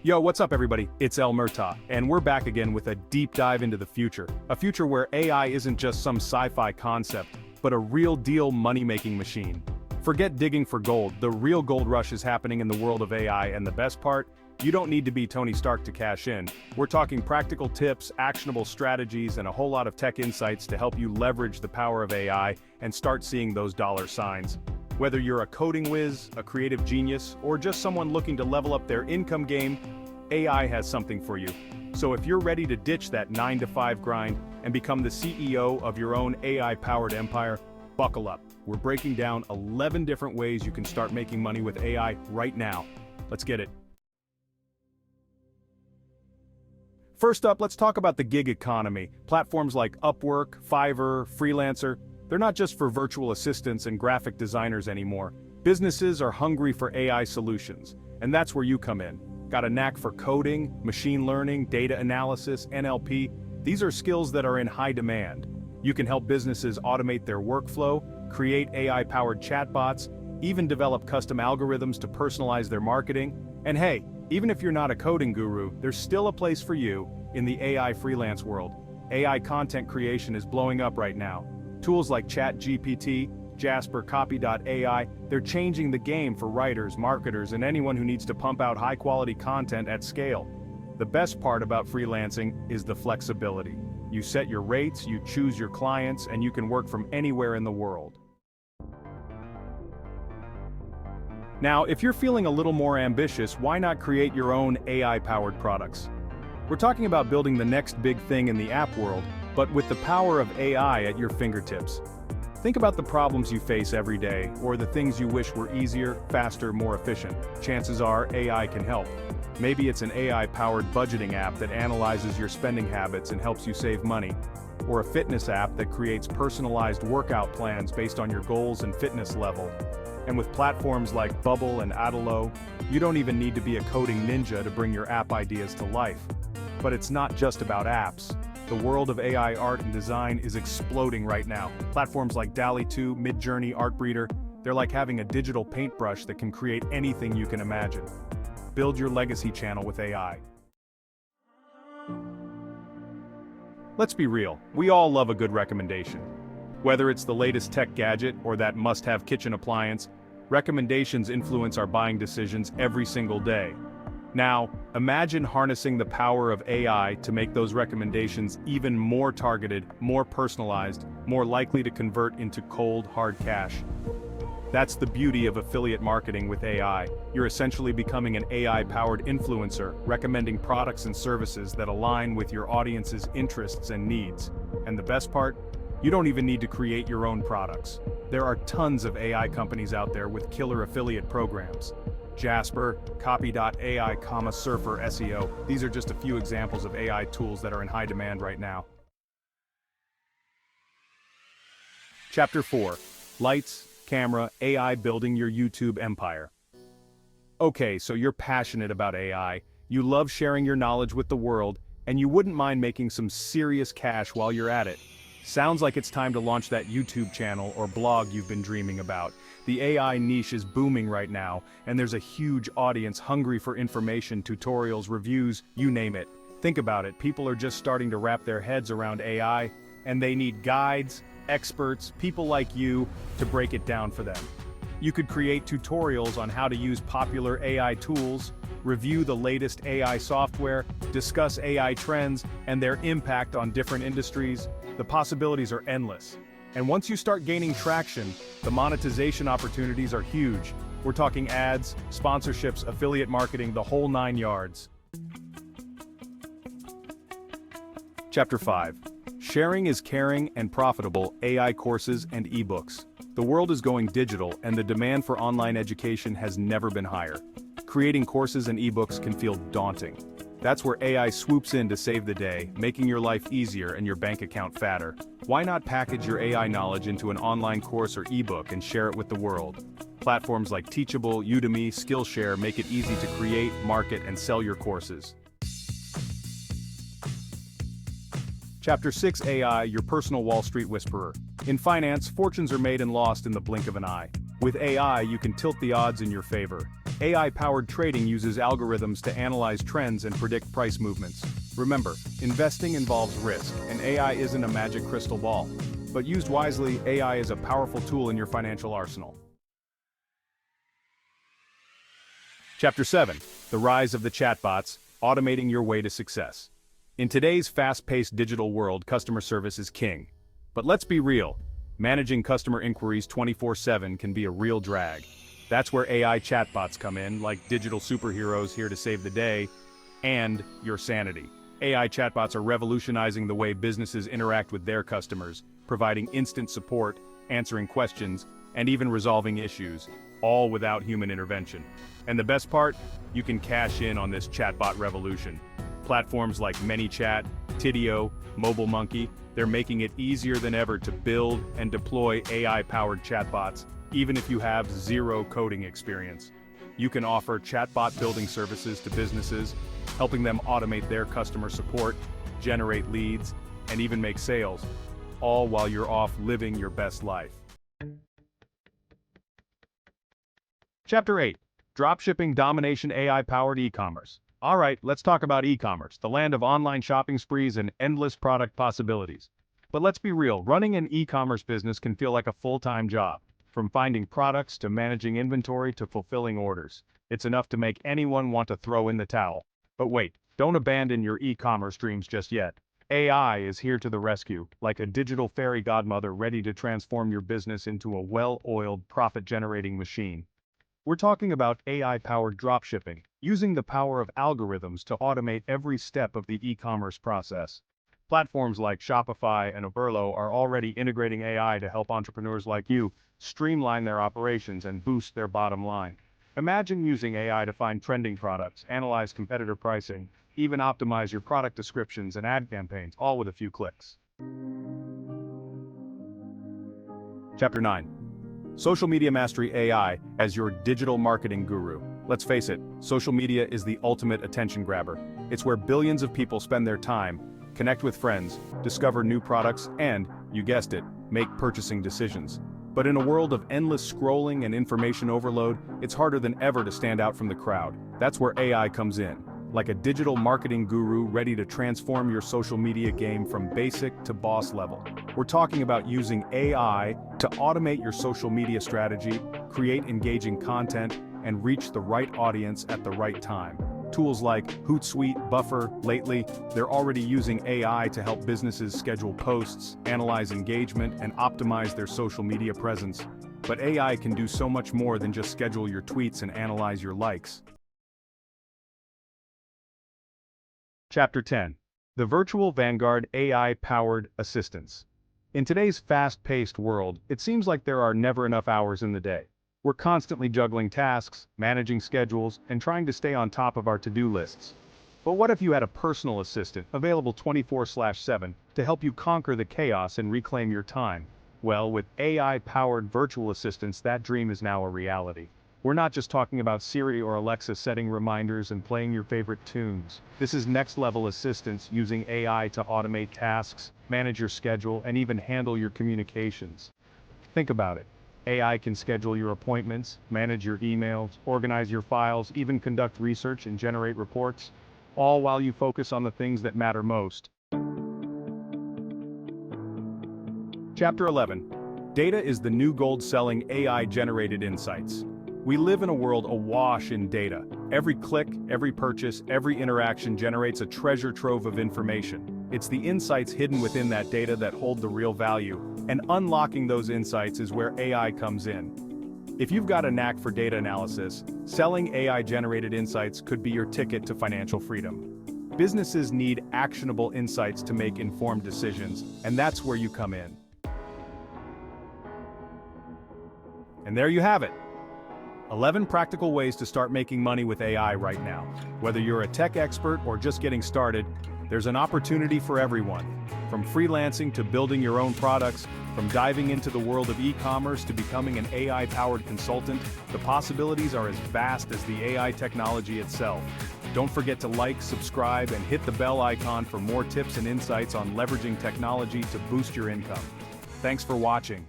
Yo, what's up everybody? It's El Murta, and we're back again with a deep dive into the future. A future where AI isn't just some sci-fi concept, but a real deal money-making machine. Forget digging for gold, the real gold rush is happening in the world of AI, and the best part? You don't need to be Tony Stark to cash in. We're talking practical tips, actionable strategies, and a whole lot of tech insights to help you leverage the power of AI and start seeing those dollar signs. Whether you're a coding whiz, a creative genius, or just someone looking to level up their income game, AI has something for you. So if you're ready to ditch that 9-to-5 grind and become the CEO of your own AI-powered empire, buckle up. We're breaking down 11 different ways you can start making money with AI right now. Let's get it. First up, let's talk about the gig economy. Platforms like Upwork, Fiverr, Freelancer, they're not just for virtual assistants and graphic designers anymore. Businesses are hungry for AI solutions, and that's where you come in. Got a knack for coding, machine learning, data analysis, NLP? These are skills that are in high demand. You can help businesses automate their workflow, create AI-powered chatbots, even develop custom algorithms to personalize their marketing. And hey, even if you're not a coding guru, there's still a place for you in the AI freelance world. AI content creation is blowing up right now. Tools like ChatGPT, Jasper, Copy.ai, they're changing the game for writers, marketers, and anyone who needs to pump out high-quality content at scale. The best part about freelancing is the flexibility. You set your rates, you choose your clients, and you can work from anywhere in the world. Now, if you're feeling a little more ambitious, why not create your own AI-powered products? We're talking about building the next big thing in the app world, but with the power of AI at your fingertips. Think about the problems you face every day, or the things you wish were easier, faster, more efficient. Chances are AI can help. Maybe it's an AI-powered budgeting app that analyzes your spending habits and helps you save money, or a fitness app that creates personalized workout plans based on your goals and fitness level. And with platforms like Bubble and Adalo, you don't even need to be a coding ninja to bring your app ideas to life. But it's not just about apps. The world of AI art and design is exploding right now. Platforms like DALL-E 2, Midjourney, Artbreeder, they're like having a digital paintbrush that can create anything you can imagine. Build your legacy channel with AI. Let's be real, we all love a good recommendation. Whether it's the latest tech gadget or that must-have kitchen appliance, recommendations influence our buying decisions every single day. Now, imagine harnessing the power of AI to make those recommendations even more targeted, more personalized, more likely to convert into cold, hard cash. That's the beauty of affiliate marketing with AI. You're essentially becoming an AI-powered influencer, recommending products and services that align with your audience's interests and needs. And the best part? You don't even need to create your own products. There are tons of AI companies out there with killer affiliate programs. Jasper, Copy.ai, Surfer, SEO. These are just a few examples of AI tools that are in high demand right now. Chapter 4. Lights, Camera, AI Building Your YouTube Empire. Okay, so you're passionate about AI, you love sharing your knowledge with the world, and you wouldn't mind making some serious cash while you're at it. Sounds like it's time to launch that YouTube channel or blog you've been dreaming about. The AI niche is booming right now, and there's a huge audience hungry for information, tutorials, reviews, you name it. Think about it, people are just starting to wrap their heads around AI, and they need guides, experts, people like you, to break it down for them. You could create tutorials on how to use popular AI tools, review the latest AI software, discuss AI trends and their impact on different industries. The possibilities are endless. And once you start gaining traction, the monetization opportunities are huge. We're talking ads, sponsorships, affiliate marketing, the whole 9 yards. Chapter 5. Sharing is caring and profitable, AI courses and ebooks. The world is going digital and the demand for online education has never been higher. Creating courses and ebooks can feel daunting. That's where AI swoops in to save the day, making your life easier and your bank account fatter. Why not package your AI knowledge into an online course or ebook and share it with the world? Platforms like Teachable, Udemy, Skillshare make it easy to create, market, and sell your courses. Chapter 6. AI, your personal Wall Street whisperer. In finance, fortunes are made and lost in the blink of an eye. With AI, you can tilt the odds in your favor. AI-powered trading uses algorithms to analyze trends and predict price movements. Remember, investing involves risk, and AI isn't a magic crystal ball. But used wisely, AI is a powerful tool in your financial arsenal. Chapter 7. The Rise of the Chatbots, Automating Your Way to Success. In today's fast-paced digital world, customer service is king. But let's be real, managing customer inquiries 24/7 can be a real drag. That's where AI chatbots come in, like digital superheroes here to save the day, and your sanity. AI chatbots are revolutionizing the way businesses interact with their customers, providing instant support, answering questions, and even resolving issues, all without human intervention. And the best part? You can cash in on this chatbot revolution. Platforms like ManyChat, Tidio, MobileMonkey, they're making it easier than ever to build and deploy AI-powered chatbots, even if you have zero coding experience. You can offer chatbot building services to businesses, helping them automate their customer support, generate leads, and even make sales, all while you're off living your best life. Chapter 8. Dropshipping Domination AI-Powered E-Commerce. Alright, let's talk about e-commerce, the land of online shopping sprees and endless product possibilities. But let's be real, running an e-commerce business can feel like a full-time job. From finding products to managing inventory to fulfilling orders. It's enough to make anyone want to throw in the towel. But wait, don't abandon your e-commerce dreams just yet. AI is here to the rescue, like a digital fairy godmother ready to transform your business into a well-oiled, profit-generating machine. We're talking about AI-powered dropshipping, using the power of algorithms to automate every step of the e-commerce process. Platforms like Shopify and Oberlo are already integrating AI to help entrepreneurs like you streamline their operations and boost their bottom line. Imagine using AI to find trending products, analyze competitor pricing, even optimize your product descriptions and ad campaigns, all with a few clicks. Chapter 9. Social Media Mastery AI as your digital marketing guru. Let's face it, social media is the ultimate attention grabber. It's where billions of people spend their time, connect with friends, discover new products, and, you guessed it, make purchasing decisions. But in a world of endless scrolling and information overload, it's harder than ever to stand out from the crowd. That's where AI comes in, like a digital marketing guru ready to transform your social media game from basic to boss level. We're talking about using AI to automate your social media strategy, create engaging content, and reach the right audience at the right time. Tools like Hootsuite, Buffer, Lately, they're already using AI to help businesses schedule posts, analyze engagement, and optimize their social media presence. But AI can do so much more than just schedule your tweets and analyze your likes. Chapter 10. The Virtual Vanguard AI-Powered Assistants. In today's fast-paced world, it seems like there are never enough hours in the day. We're constantly juggling tasks, managing schedules, and trying to stay on top of our to-do lists. But what if you had a personal assistant, available 24/7, to help you conquer the chaos and reclaim your time? Well, with AI-powered virtual assistants, that dream is now a reality. We're not just talking about Siri or Alexa setting reminders and playing your favorite tunes. This is next-level assistance using AI to automate tasks, manage your schedule, and even handle your communications. Think about it. AI can schedule your appointments, manage your emails, organize your files, even conduct research and generate reports, all while you focus on the things that matter most. Chapter 11. Data is the new gold selling AI-generated insights. We live in a world awash in data. Every click, every purchase, every interaction generates a treasure trove of information. It's the insights hidden within that data that hold the real value, and unlocking those insights is where AI comes in. If you've got a knack for data analysis, selling AI-generated insights could be your ticket to financial freedom. Businesses need actionable insights to make informed decisions, and that's where you come in. And there you have it. 11 practical ways to start making money with AI right now. Whether you're a tech expert or just getting started, there's an opportunity for everyone. From freelancing to building your own products, from diving into the world of e-commerce to becoming an AI-powered consultant, the possibilities are as vast as the AI technology itself. Don't forget to like, subscribe, and hit the bell icon for more tips and insights on leveraging technology to boost your income. Thanks for watching.